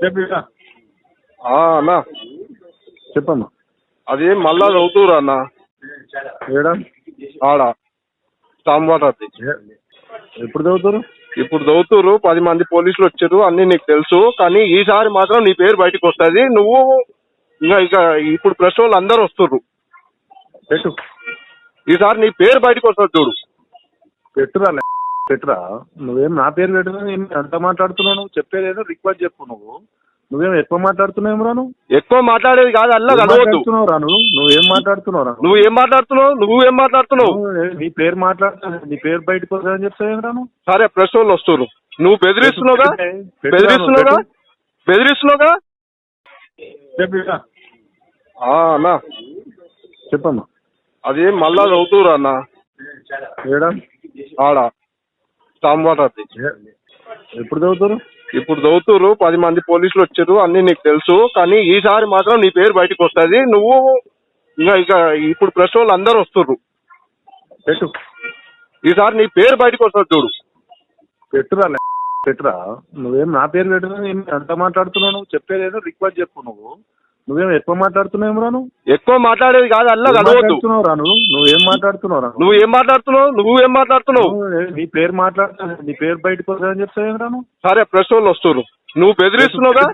చెప్పిరా అన్నా చెప్పమ్మా. అది మళ్ళా చదువుతురా అన్న ఏడా ఆడ స్టామ్ వాటర్ ఎప్పుడు చదువుతారు? ఇప్పుడు చదువుతురు 10 మంది పోలీసులు వచ్చారు, అన్ని నీకు తెలుసు. కానీ ఈసారి మాత్రం నీ పేరు బయటకు వస్తుంది. నువ్వు ఇక ఇప్పుడు ప్రెస్ వాళ్ళు అందరూ వస్తుర్రు. పెట్టు ఈసారి నీ పేరు బయటకు వస్తుంది చూడు. పెట్టురా పెట్టురా. నువ్వేం నా పేరు పెట్టురా? అంత మాట్లాడుతున్నావు నువ్వు. చెప్పేదేదో రిక్వెస్ట్ చెప్పు. నువ్వేం ఎక్కువ మాట్లాడుతున్నావు రా? నువ్వు ఎక్కువ మాట్లాడేది కాదు, అల్లా కలవద్దు. నువ్వేం మాట్లాడుతున్నావు? నువ్వేం మాట్లాడుతున్నావు? నీ పేరు మాట్లాడుతున్నా, నీ పేరు బయటకు వస్తుందని చెప్తావు రా నువ్వు. సరే ప్రెస్ వాళ్ళు వస్తుర్రు. నువ్వు బెదిరిస్తున్నావుగా చెప్పిరా అన్నా చెప్పమ్మా. అది మళ్ళా చదువుతురా అన్న ఏడా ఆడ స్టామ్ వాటర్ ఎప్పుడు చదువుతారు? ఇప్పుడు చదువుతురు 10 మంది పోలీసులు వచ్చారు, అన్ని నీకు తెలుసు. కానీ ఈసారి మాత్రం నీ పేరు బయటకు వస్తుంది. నువ్వు ఇక ఇప్పుడు ప్రెస్ వాళ్ళు అందరూ వస్తుర్రు. పెట్టు ఈసారి నీ పేరు బయటకు వస్తుంది చూడు. పెట్టురా పెట్టురా. నువ్వేం నా పేరు పెట్టురా? అంత మాట్లాడుతున్నావు నువ్వు. చెప్పేదేదో రిక్వెస్ట్ చెప్పు. నువ్వేం ఎక్కువ మాట్లాడుతున్నావు రా? నువ్వు ఎక్కువ మాట్లాడేది కాదు, అల్లా కలవద్దు. నువ్వేం మాట్లాడుతున్నావు? నువ్వేం మాట్లాడుతున్నావు? నీ పేరు మాట్లాడుతున్నా, నీ పేరు బయటకు వస్తుందని చెప్తావు రా నువ్వు. సరే ప్రెస్ వాళ్ళు వస్తుర్రు. నువ్వు బెదిరిస్తున్నావుగా